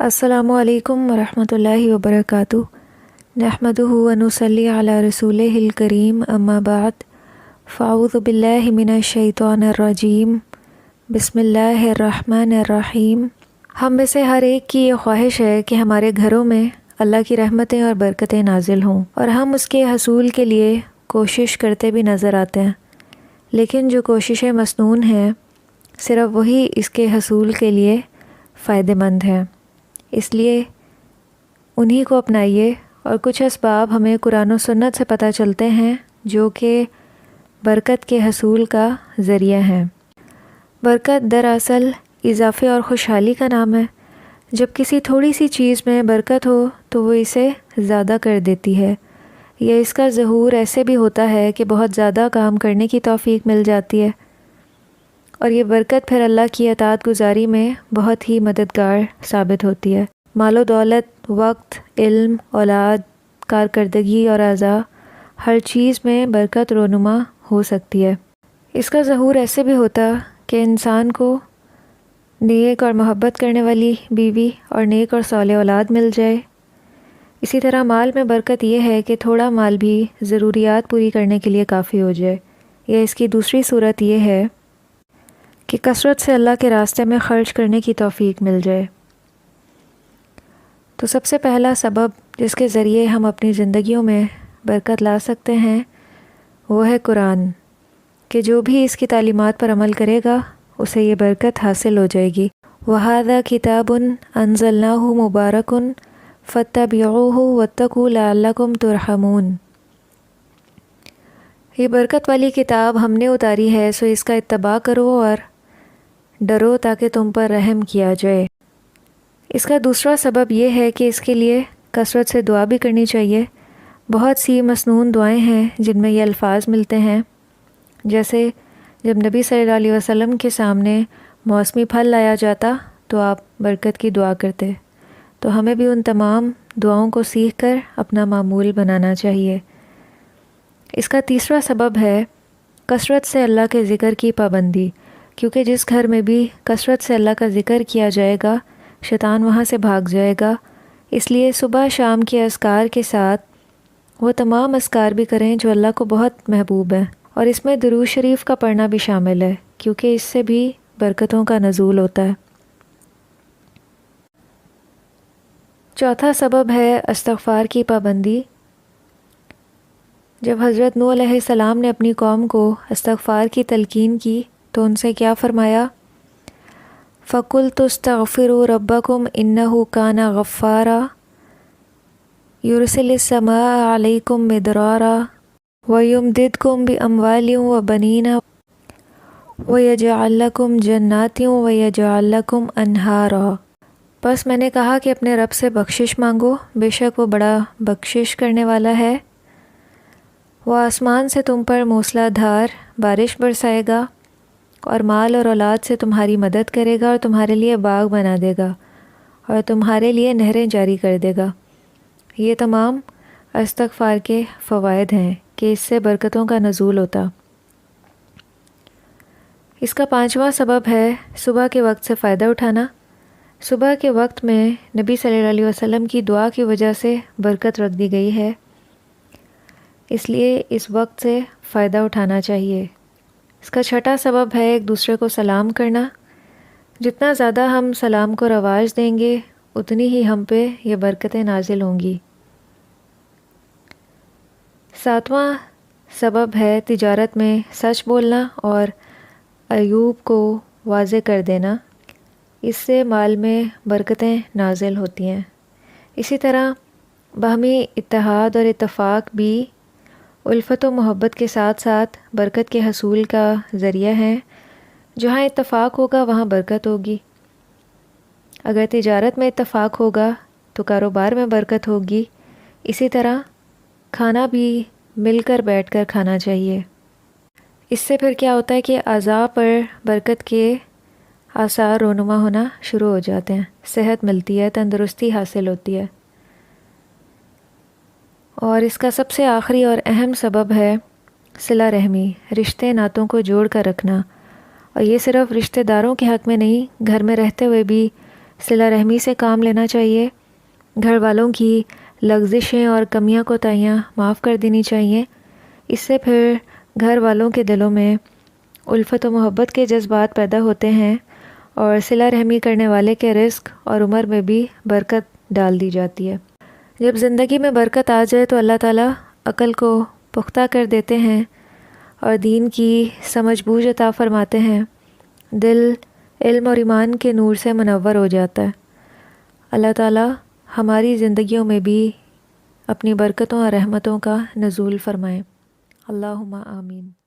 السلام علیکم ورحمۃ اللہ وبرکاتہ۔ نحمدہ و نصلی علی رسولہ الکریم، اما بعد، فاعوذ باللہ من الشیطان الرجیم، بسم اللہ الرحمن الرحیم۔ ہم میں سے ہر ایک کی یہ خواہش ہے کہ ہمارے گھروں میں اللہ کی رحمتیں اور برکتیں نازل ہوں، اور ہم اس کے حصول کے لیے کوشش کرتے بھی نظر آتے ہیں، لیکن جو کوششیں مسنون ہیں صرف وہی اس کے حصول کے لیے فائدہ مند ہیں۔ اس لیے انہی کو اپنائیے، اور کچھ اسباب ہمیں قرآن و سنت سے پتہ چلتے ہیں جو کہ برکت کے حصول کا ذریعہ ہیں۔ برکت دراصل اضافے اور خوشحالی کا نام ہے۔ جب کسی تھوڑی سی چیز میں برکت ہو تو وہ اسے زیادہ کر دیتی ہے، یا اس کا ظہور ایسے بھی ہوتا ہے کہ بہت زیادہ کام کرنے کی توفیق مل جاتی ہے، اور یہ برکت پھر اللہ کی اطاعت گزاری میں بہت ہی مددگار ثابت ہوتی ہے۔ مال و دولت، وقت، علم، اولاد، کارکردگی اور اعضاء، ہر چیز میں برکت رونما ہو سکتی ہے۔ اس کا ظہور ایسے بھی ہوتا کہ انسان کو نیک اور محبت کرنے والی بیوی اور نیک اور صالح اولاد مل جائے۔ اسی طرح مال میں برکت یہ ہے کہ تھوڑا مال بھی ضروریات پوری کرنے کے لیے کافی ہو جائے، یا اس کی دوسری صورت یہ ہے کہ کثرت سے اللہ کے راستے میں خرچ کرنے کی توفیق مل جائے۔ تو سب سے پہلا سبب جس کے ذریعے ہم اپنی زندگیوں میں برکت لا سکتے ہیں وہ ہے قرآن، کہ جو بھی اس کی تعلیمات پر عمل کرے گا اسے یہ برکت حاصل ہو جائے گی۔ وَهَذَا كِتَابٌ أَنزَلْنَاهُ مُبَارَكٌ فَاتَّبِعُوهُ وَاتَّقُوا لَعَلَّكُمْ تُرْحَمُونَ۔ یہ برکت والی کتاب ہم نے اتاری ہے، سو اس کا اتباع کرو اور ڈرو تاکہ تم پر رحم کیا جائے۔ اس کا دوسرا سبب یہ ہے کہ اس کے لیے کثرت سے دعا بھی کرنی چاہیے۔ بہت سی مسنون دعائیں ہیں جن میں یہ الفاظ ملتے ہیں، جیسے جب نبی صلی اللہ علیہ وسلم کے سامنے موسمی پھل لایا جاتا تو آپ برکت کی دعا کرتے۔ تو ہمیں بھی ان تمام دعاؤں کو سیکھ کر اپنا معمول بنانا چاہیے۔ اس کا تیسرا سبب ہے کثرت سے اللہ کے ذکر کی پابندی، کیونکہ جس گھر میں بھی کثرت سے اللہ کا ذکر کیا جائے گا شیطان وہاں سے بھاگ جائے گا۔ اس لیے صبح شام کے اذکار کے ساتھ وہ تمام اذکار بھی کریں جو اللہ کو بہت محبوب ہیں، اور اس میں درود شریف کا پڑھنا بھی شامل ہے، کیونکہ اس سے بھی برکتوں کا نزول ہوتا ہے۔ چوتھا سبب ہے استغفار کی پابندی۔ جب حضرت نوح علیہ السلام نے اپنی قوم کو استغفار کی تلقین کی تو ان سے کیا فرمایا؟ فَقُلْتُ اسْتَغْفِرُوا رَبَّكُمْ إِنَّهُ كَانَ غَفَّارًا يُرْسِلِ السَّمَاءَ عَلَيْكُمْ مِدْرَارًا وَيُمْدِدْكُمْ بِأَمْوَالٍ وَبَنِينَ وَيَجْعَلْ لَكُمْ جَنَّاتٍ وَيَجْعَلْ لَكُمْ أَنْهَارًا۔ بس میں نے کہا کہ اپنے رب سے بخشش مانگو، بے شک وہ بڑا بخشش کرنے والا ہے۔ وہ آسمان سے تم پر موسلا دھار بارش برسائے گا، اور مال اور اولاد سے تمہاری مدد کرے گا، اور تمہارے لیے باغ بنا دے گا، اور تمہارے لیے نہریں جاری کر دے گا۔ یہ تمام استغفار کے فوائد ہیں کہ اس سے برکتوں کا نزول ہوتا۔ اس کا پانچواں سبب ہے صبح کے وقت سے فائدہ اٹھانا۔ صبح کے وقت میں نبی صلی اللہ علیہ وسلم کی دعا کی وجہ سے برکت رکھ دی گئی ہے، اس لیے اس وقت سے فائدہ اٹھانا چاہیے۔ اس کا چھٹا سبب ہے ایک دوسرے کو سلام کرنا۔ جتنا زیادہ ہم سلام کو رواج دیں گے اتنی ہی ہم پہ یہ برکتیں نازل ہوں گی۔ ساتواں سبب ہے تجارت میں سچ بولنا اور عیوب کو واضح کر دینا، اس سے مال میں برکتیں نازل ہوتی ہیں۔ اسی طرح باہمی اتحاد اور اتفاق بھی الفت و محبت کے ساتھ ساتھ برکت کے حصول کا ذریعہ ہیں۔ جہاں اتفاق ہوگا وہاں برکت ہوگی۔ اگر تجارت میں اتفاق ہوگا تو کاروبار میں برکت ہوگی۔ اسی طرح کھانا بھی مل کر بیٹھ کر کھانا چاہیے۔ اس سے پھر کیا ہوتا ہے کہ اعضاء پر برکت کے آثار رونما ہونا شروع ہو جاتے ہیں، صحت ملتی ہے، تندرستی حاصل ہوتی ہے۔ اور اس کا سب سے آخری اور اہم سبب ہے صلہ رحمی، رشتے ناتوں کو جوڑ کر رکھنا۔ اور یہ صرف رشتہ داروں کے حق میں نہیں، گھر میں رہتے ہوئے بھی صلہ رحمی سے کام لینا چاہیے، گھر والوں کی لغزشیں اور کمیاں کوتاہیاں معاف کر دینی چاہیے۔ اس سے پھر گھر والوں کے دلوں میں الفت و محبت کے جذبات پیدا ہوتے ہیں اور صلہ رحمی کرنے والے کے رزق اور عمر میں بھی برکت ڈال دی جاتی ہے۔ جب زندگی میں برکت آ جائے تو اللہ تعالیٰ عقل کو پختہ کر دیتے ہیں اور دین کی سمجھ بوجھ عطا فرماتے ہیں، دل علم اور ایمان کے نور سے منور ہو جاتا ہے۔ اللہ تعالیٰ ہماری زندگیوں میں بھی اپنی برکتوں اور رحمتوں کا نزول فرمائیں۔ اللہم آمین۔